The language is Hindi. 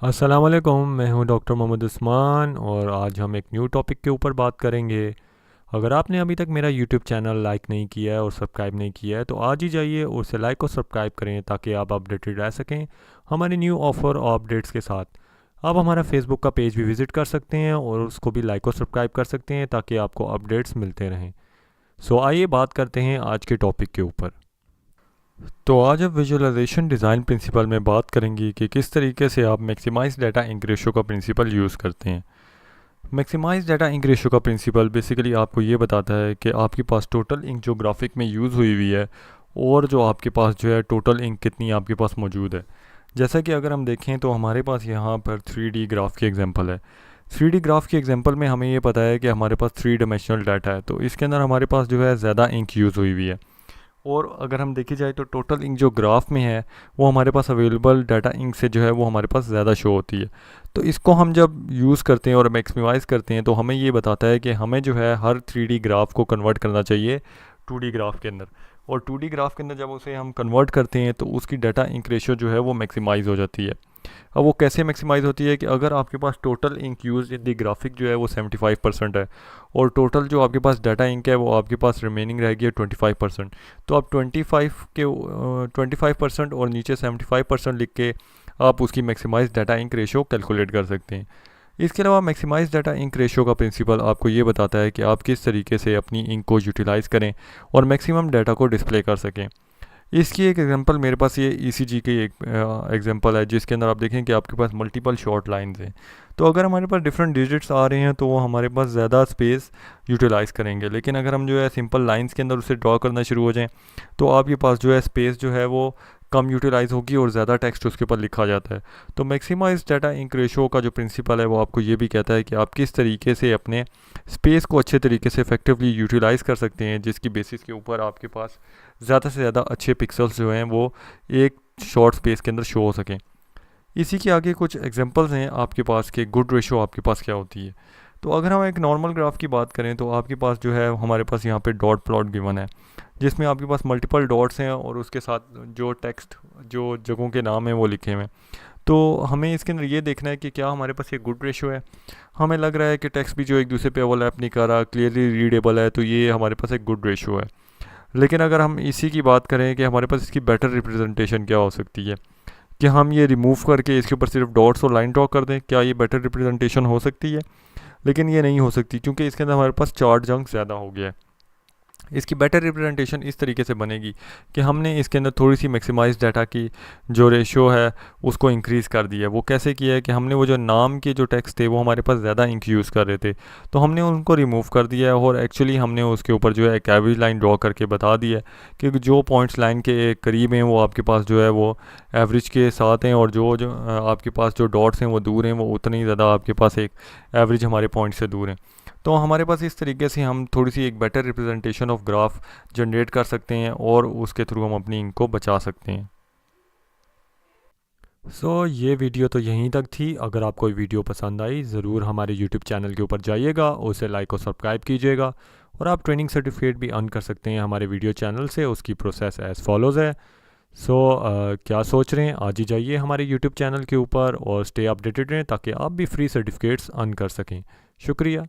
अस्सलाम वालेकुम, मैं हूं डॉक्टर मोहम्मद उस्मान और आज हम एक न्यू टॉपिक के ऊपर बात करेंगे। अगर आपने अभी तक मेरा यूट्यूब चैनल लाइक नहीं किया है और सब्सक्राइब नहीं किया है तो आज ही जाइए और उसे लाइक और सब्सक्राइब करें ताकि आप अपडेटेड रह सकें हमारे न्यू ऑफ़र और अपडेट्स के साथ। आप हमारा फेसबुक का पेज भी विज़िट कर सकते हैं और उसको भी लाइक और सब्सक्राइब कर सकते हैं ताकि आपको अपडेट्स मिलते रहें। सो आइए बात करते हैं आज के टॉपिक के ऊपर। तो आज अब विजुअलाइजेशन डिज़ाइन प्रिंसिपल में बात करेंगे कि किस तरीके से आप मैक्सिमाइज डाटा इंक रेशो का प्रिंसिपल यूज़ करते हैं। मैक्सिमाइज डाटा इंक रेशो का प्रिंसिपल बेसिकली आपको ये बताता है कि आपके पास टोटल इंक जो ग्राफिक में यूज़ हुई हुई है और जो आपके पास जो है टोटल इंक कितनी आपके पास मौजूद है। जैसा कि अगर हम देखें तो हमारे पास यहाँ पर 3D ग्राफ की एग्जांपल है। 3D ग्राफ की एग्जांपल में हमें ये पता है कि हमारे पास 3 डायमेंशनल डाटा है, तो इसके अंदर हमारे पास जो है ज़्यादा इंक यूज़ हुई हुई है। और अगर हम देखी जाए तो टोटल इंक जो ग्राफ में है वो हमारे पास अवेलेबल डाटा इंक से जो है वो हमारे पास ज़्यादा शो होती है। तो इसको हम जब यूज़ करते हैं और मैक्सिमाइज़ करते हैं तो हमें ये बताता है कि हमें जो है हर 3D ग्राफ को कन्वर्ट करना चाहिए 2D ग्राफ के अंदर। और 2D ग्राफ के अंदर जब उसे हम कन्वर्ट करते हैं तो उसकी डाटा इंक रेशो जो है वो मैक्सिमाइज़ हो जाती है। अब वो कैसे मैक्सिमाइज़ होती है कि अगर आपके पास total ink use in the graphic जो है वो 75% है और टोटल जो आपके पास डाटा इंक है वो आपके पास रिमेनिंग रहेगी 25%। तो आप 25% और नीचे 75% लिख के आप उसकी maximize data ink ratio calculate कर सकते हैं। इसके अलावा मैक्सिमाइज डाटा इंक रेशो का प्रिंसिपल आपको ये बताता है कि आप किस तरीके से अपनी इंक को यूटिलाइज़ करें और मैक्सिमम डाटा को डिस्प्ले कर सकें। इसकी एक एग्जांपल मेरे पास ये ईसीजी की एक एग्जांपल है जिसके अंदर आप देखें कि आपके पास मल्टीपल शॉर्ट लाइंस हैं। तो अगर हमारे पास डिफरेंट डिजिट्स आ रहे हैं तो वो हमारे पास ज़्यादा स्पेस यूटिलाइज़ करेंगे, लेकिन अगर हम जो है सिंपल लाइंस के अंदर उसे ड्रॉ करना शुरू हो जाएं तो आपके पास जो है स्पेस जो है वो कम यूटिलाइज़ होगी और ज़्यादा टेक्स्ट उसके ऊपर लिखा जाता है। तो मैक्सिमाइज डाटा इंक रेशो का जो प्रिंसिपल है वो आपको ये भी कहता है कि आप किस तरीके से अपने स्पेस को अच्छे तरीके से इफेक्टिवली यूटिलाइज़ कर सकते हैं जिसकी बेसिस के ऊपर आपके पास ज़्यादा से ज़्यादा अच्छे पिक्सल्स जो हैं वो एक शॉर्ट स्पेस के अंदर शो हो सकें। इसी के आगे कुछ एग्जांपल्स हैं आपके पास कि गुड रेशो आपके पास क्या होती है। तो अगर हम एक नॉर्मल ग्राफ की बात करें तो आपके पास जो है हमारे पास यहाँ पे डॉट प्लॉट गिवन है जिसमें आपके पास मल्टीपल डॉट्स हैं और उसके साथ जो टेक्स्ट जो जगहों के नाम हैं वो लिखे हुए हैं। तो हमें इसके अंदर ये देखना है कि क्या हमारे पास ये गुड रेशो है। हमें लग रहा है कि टेक्स्ट भी जो एक दूसरे पे ओवरलैप नहीं कर रहा, क्लियरली रीडेबल है, तो ये हमारे पास एक गुड रेशो है। लेकिन अगर हम इसी की बात करें कि हमारे पास इसकी बेटर रिप्रेजेंटेशन क्या हो सकती है, कि हम ये रिमूव करके इसके ऊपर सिर्फ डॉट्स और लाइन ड्रॉ कर दें, क्या ये बेटर रिप्रेजेंटेशन हो सकती है? लेकिन ये नहीं हो सकती क्योंकि इसके अंदर हमारे पास चार्ट जंक ज़्यादा हो गया है। इसकी बेटर रिप्रेजेंटेशन इस तरीके से बनेगी कि हमने इसके अंदर थोड़ी सी मैक्सिमाइज डाटा की जो रेशियो है उसको इंक्रीज़ कर दिया है। वो कैसे किया है कि हमने वो जो नाम के जो टेक्स्ट थे वो हमारे पास ज़्यादा इंक यूज़ कर रहे थे तो हमने उनको रिमूव कर दिया है और एक्चुअली हमने उसके ऊपर जो है एक एवरेज लाइन ड्रॉ करके बता दिया है कि जो पॉइंट्स लाइन के करीब हैं वो आपके पास जो है वो एवरेज के साथ हैं और जो जो आपके पास जो डॉट्स हैं वो दूर हैं वो उतने ही ज़्यादा आपके पास एक एवरेज हमारे पॉइंट से दूर हैं। तो हमारे पास इस तरीके से हम थोड़ी सी एक better representation of graph generate कर सकते हैं और उसके थ्रू हम अपनी इंक को बचा सकते हैं। ये वीडियो तो यहीं तक थी। अगर आपको ये वीडियो पसंद आई ज़रूर हमारे यूट्यूब चैनल के ऊपर जाइएगा, उसे लाइक और सब्सक्राइब कीजिएगा और आप ट्रेनिंग सर्टिफिकेट भी अर्न कर सकते हैं हमारे वीडियो चैनल से। उसकी प्रोसेस एज़ फॉलोज़ है। क्या सोच रहे हैं, आज ही जाइए हमारे यूट्यूब चैनल के ऊपर और स्टे अपडेटेड रहें ताकि आप भी फ्री सर्टिफिकेट्स अर्न कर सकें। शुक्रिया।